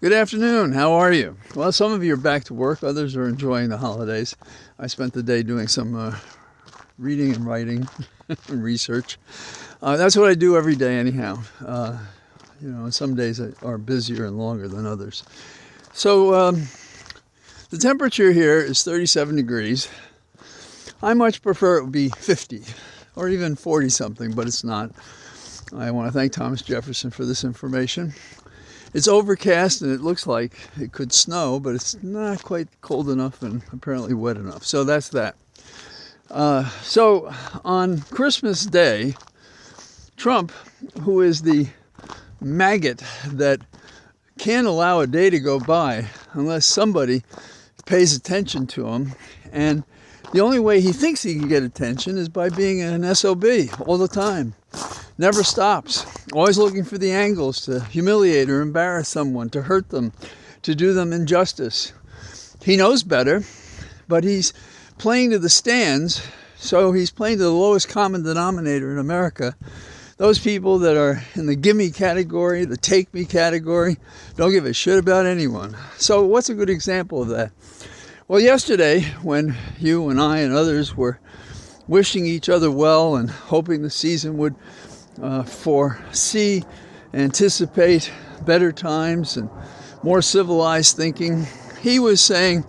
Good afternoon. How are you? Well, some of you are back to work. Others are enjoying the holidays. I spent the day doing some reading and writing and research. That's what I do every day anyhow. Some days are busier and longer than others. So the temperature here is 37 degrees. I much prefer it would be 50 or even 40 something, but it's not. I want to thank Thomas Jefferson for this information. It's overcast and it looks like it could snow, but it's not quite cold enough and apparently wet enough. So that's that. So on Christmas Day, Trump, who is the maggot that can't allow a day to go by unless somebody pays attention to him, and the only way he thinks he can get attention is by being an SOB all the time. Never stops. Always looking for the angles to humiliate or embarrass someone, to hurt them, to do them injustice. He knows better, but he's playing to the stands, so he's playing to the lowest common denominator in America. Those people that are in the gimme category, the take me category, don't give a shit about anyone. So what's a good example of that? Well, yesterday, when you and I and others were wishing each other well and hoping the season would foresee, anticipate better times and more civilized thinking, he was saying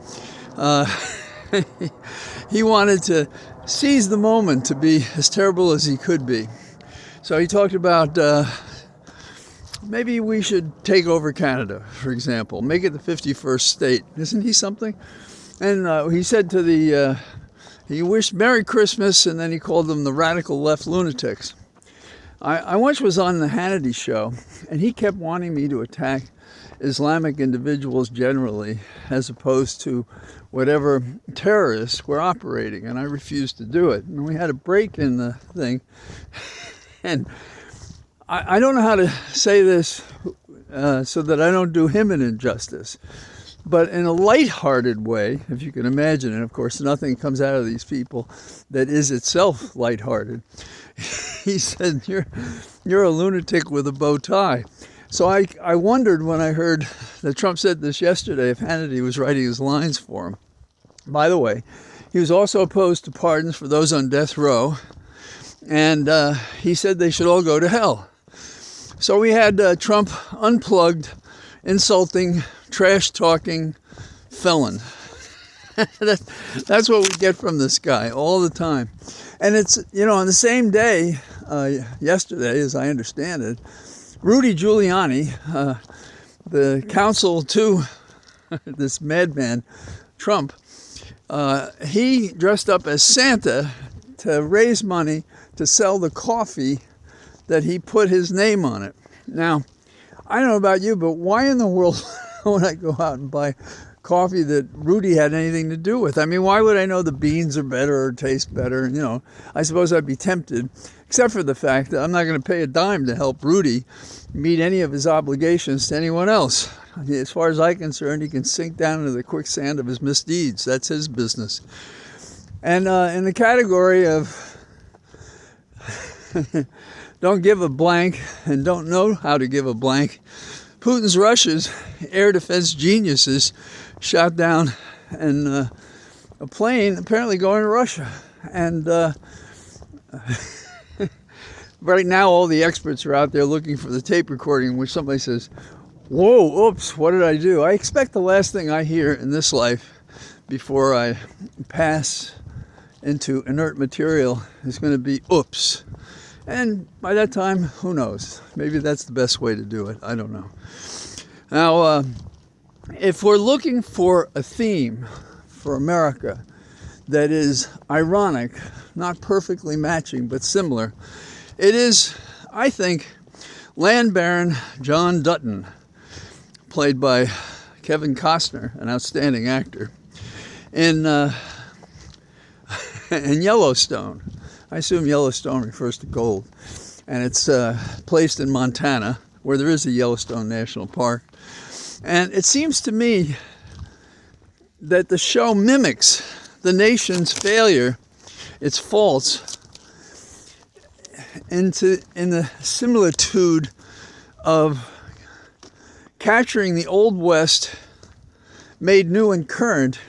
he wanted to seize the moment to be as terrible as he could be. So he talked about maybe we should take over Canada, for example, make it the 51st state. Isn't he something? And he said to he wished Merry Christmas, and then he called them the radical left lunatics. I once was on the Hannity show, and he kept wanting me to attack Islamic individuals generally, as opposed to whatever terrorists were operating, and I refused to do it. And we had a break in the thing, and I don't know how to say this so that I don't do him an injustice. But in a lighthearted way, if you can imagine, and of course nothing comes out of these people that is itself lighthearted, he said, you're a lunatic with a bow tie. So I wondered when I heard that Trump said this yesterday if Hannity was writing his lines for him. By the way, he was also opposed to pardons for those on death row, and he said they should all go to hell. So we had Trump unplugged, insulting, trash-talking felon. That's what we get from this guy all the time. And it's, on the same day, yesterday, as I understand it, Rudy Giuliani, the counsel to this madman, Trump, he dressed up as Santa to raise money to sell the coffee that he put his name on it. Now, I don't know about you, but why in the world would I go out and buy coffee that Rudy had anything to do with? I mean, why would I know the beans are better or taste better? I suppose I'd be tempted, except for the fact that I'm not going to pay a dime to help Rudy meet any of his obligations to anyone else. As far as I'm concerned, he can sink down into the quicksand of his misdeeds. That's his business. And in the category of don't give a blank and don't know how to give a blank, Putin's Russia's air defense geniuses shot down a plane apparently going to Russia. And right now all the experts are out there looking for the tape recording in which somebody says, whoa, oops, what did I do? I expect the last thing I hear in this life before I pass into inert material is going to be oops. And by that time, who knows? Maybe that's the best way to do it. I don't know. Now, if we're looking for a theme for America that is ironic, not perfectly matching, but similar, it is, I think, Land Baron John Dutton, played by Kevin Costner, an outstanding actor, in Yellowstone. I assume Yellowstone refers to gold, and it's placed in Montana, where there is a Yellowstone National Park. And it seems to me that the show mimics the nation's failure, its faults, in the similitude of capturing the Old West made new and current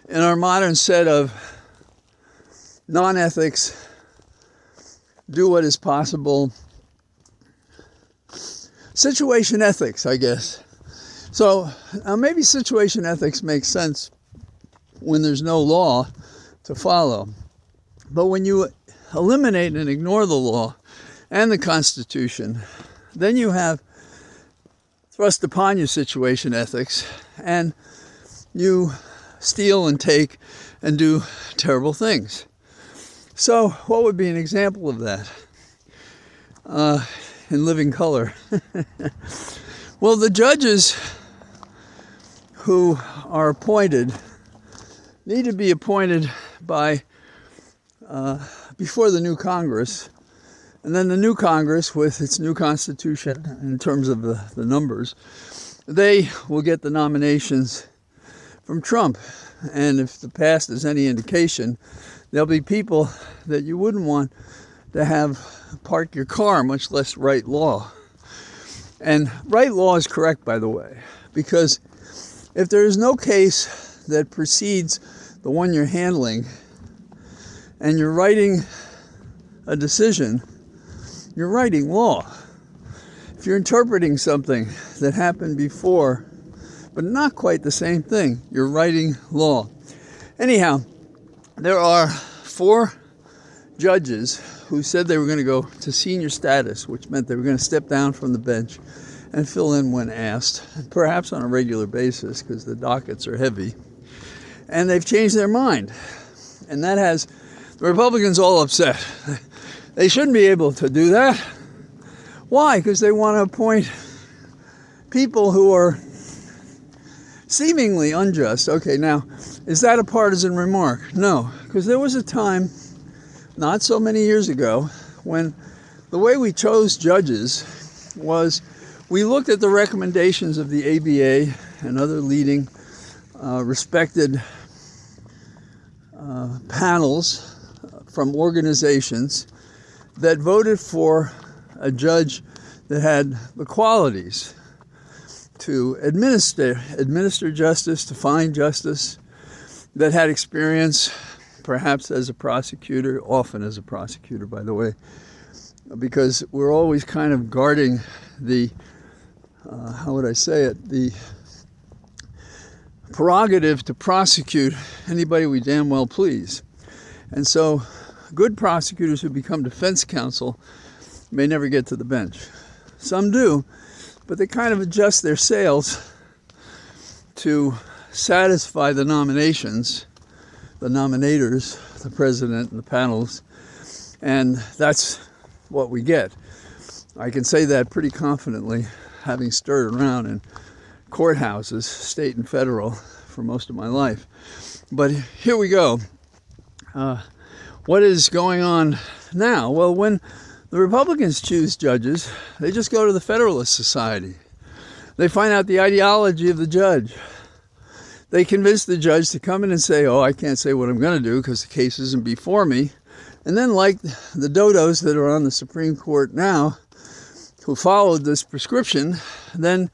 in our modern set of non-ethics, do what is possible, situation ethics, I guess. So maybe situation ethics makes sense when there's no law to follow. But when you eliminate and ignore the law and the Constitution, then you have thrust upon you situation ethics, and you steal and take and do terrible things. So what would be an example of that in living color? Well, the judges who are appointed need to be appointed by before the new Congress, and then the new Congress with its new Constitution in terms of the numbers, they will get the nominations from Trump. And if the past is any indication, there'll be people that you wouldn't want to have park your car, much less write law. And write law is correct, by the way, because if there is no case that precedes the one you're handling, and you're writing a decision, you're writing law. If you're interpreting something that happened before, but not quite the same thing, you're writing law. Anyhow, there are 4 judges who said they were going to go to senior status, which meant they were going to step down from the bench and fill in when asked, perhaps on a regular basis because the dockets are heavy. And they've changed their mind. And that has the Republicans all upset. They shouldn't be able to do that. Why? Because they want to appoint people who are seemingly unjust. Okay, now, is that a partisan remark? No, because there was a time, not so many years ago, when the way we chose judges was we looked at the recommendations of the ABA and other leading respected panels from organizations that voted for a judge that had the qualities to administer justice, to find justice, that had experience, perhaps as a prosecutor, often as a prosecutor, by the way, because we're always kind of guarding the, how would I say it, the prerogative to prosecute anybody we damn well please. And so good prosecutors who become defense counsel may never get to the bench. Some do, but they kind of adjust their sails to satisfy the nominations, the nominators, the president and the panels, and that's what we get. I can say that pretty confidently, having stirred around in courthouses, state and federal, for most of my life. But here we go. What is going on now? Well, when the Republicans choose judges, they just go to the Federalist Society. They find out the ideology of the judge. They convince the judge to come in and say, oh, I can't say what I'm going to do because the case isn't before me. And then like the dodos that are on the Supreme Court now, who followed this prescription, then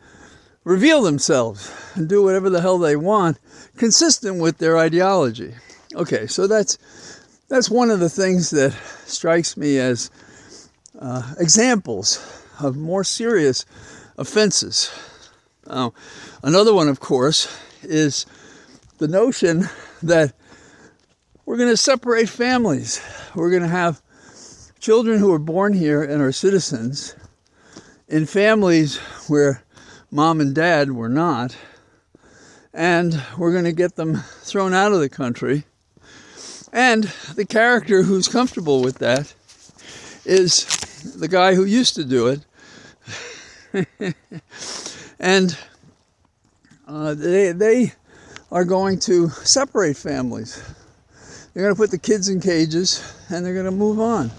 reveal themselves and do whatever the hell they want, consistent with their ideology. Okay, so that's one of the things that strikes me as examples of more serious offenses. Another one, of course, is the notion that we're going to separate families. We're going to have children who are born here and are citizens in families where mom and dad were not, and we're going to get them thrown out of the country. And the character who's comfortable with that is the guy who used to do it. And they are going to separate families. They're going to put the kids in cages and they're going to move on.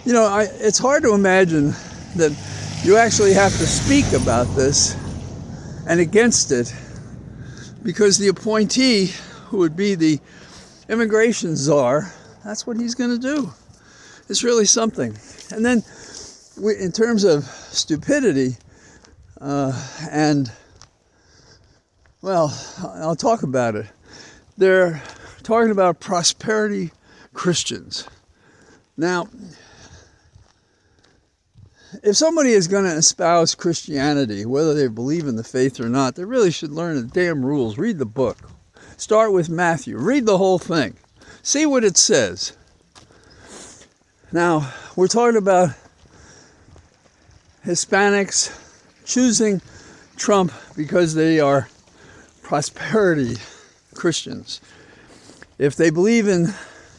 You know, it's hard to imagine that you actually have to speak about this and against it, because the appointee, who would be the immigration czar, that's what he's going to do. It's really something. And then in terms of stupidity, And, well, I'll talk about it. They're talking about prosperity Christians. Now, if somebody is going to espouse Christianity, whether they believe in the faith or not, they really should learn the damn rules. Read the book. Start with Matthew. Read the whole thing. See what it says. Now, we're talking about Hispanics choosing Trump because they are prosperity Christians. If they believe in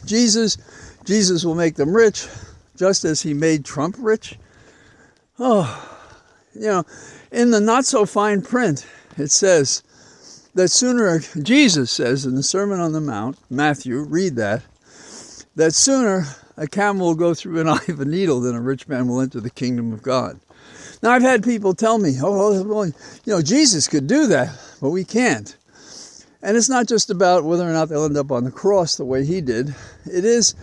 Jesus, Jesus will make them rich, just as he made Trump rich. Oh, you know, in the not so fine print, it says that sooner, Jesus says in the Sermon on the Mount, Matthew, read that sooner a camel will go through an eye of a needle than a rich man will enter the kingdom of God. Now, I've had people tell me, well, you know, Jesus could do that, but we can't. And it's not just about whether or not they'll end up on the cross the way he did. It is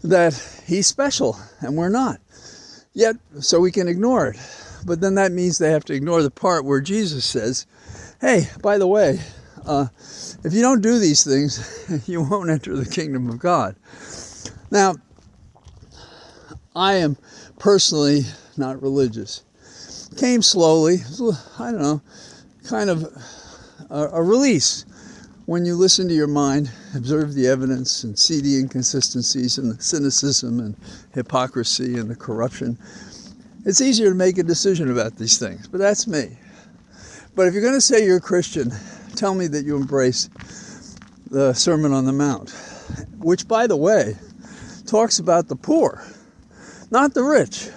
that he's special and we're not. Yet, so we can ignore it. But then that means they have to ignore the part where Jesus says, hey, by the way, if you don't do these things, you won't enter the kingdom of God. Now, I am personally not religious. Came slowly, I don't know, kind of a release when you listen to your mind, observe the evidence and see the inconsistencies and the cynicism and hypocrisy and the corruption. It's easier to make a decision about these things, but that's me. But if you're going to say you're a Christian, tell me that you embrace the Sermon on the Mount, which, by the way, talks about the poor, not the rich.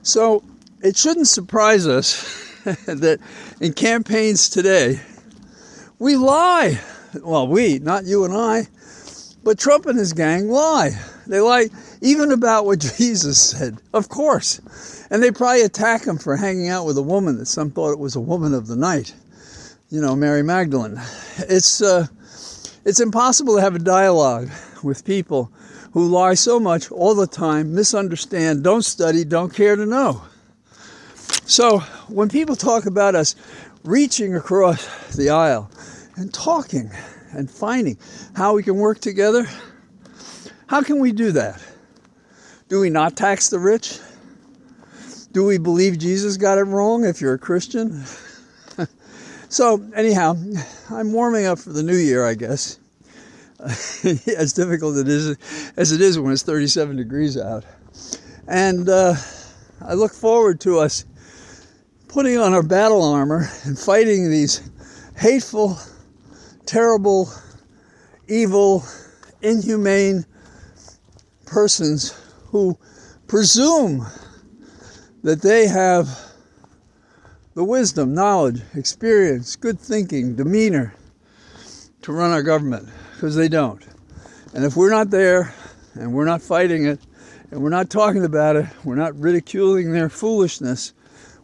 So it shouldn't surprise us that in campaigns today, we lie. Well, we, not you and I, but Trump and his gang lie. They lie even about what Jesus said, of course. And they probably attack him for hanging out with a woman that some thought it was a woman of the night. You know, Mary Magdalene. It's impossible to have a dialogue with people who lie so much all the time, misunderstand, don't study, don't care to know. So when people talk about us reaching across the aisle and talking and finding how we can work together, how can we do that? Do we not tax the rich? Do we believe Jesus got it wrong if you're a Christian? So anyhow, I'm warming up for the new year, I guess. As difficult as it is when it's 37 degrees out. And I look forward to us putting on our battle armor and fighting these hateful, terrible, evil, inhumane persons who presume that they have the wisdom, knowledge, experience, good thinking, demeanor to run our government, because they don't. And if we're not there, and we're not fighting it, and we're not talking about it, we're not ridiculing their foolishness,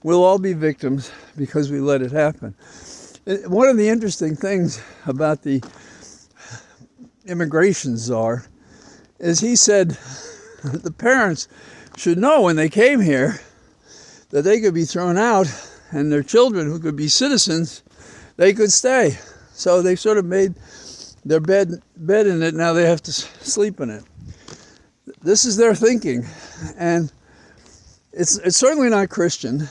we'll all be victims because we let it happen. One of the interesting things about the immigration czar is he said the parents should know when they came here that they could be thrown out and their children who could be citizens, they could stay. So they sort of made their bed in it, now they have to sleep in it. This is their thinking, and it's certainly not Christian.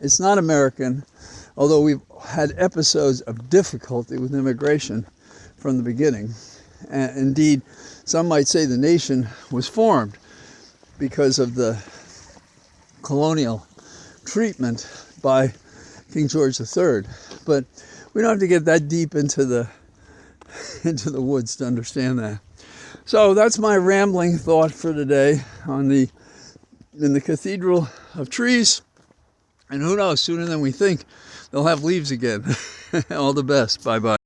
It's not American, although we've had episodes of difficulty with immigration from the beginning. And indeed, some might say the nation was formed because of the colonial treatment by King George III. But we don't have to get that deep into the woods to understand that. So that's my rambling thought for today in the Cathedral of Trees. And who knows, sooner than we think, they'll have leaves again. All the best. Bye-bye.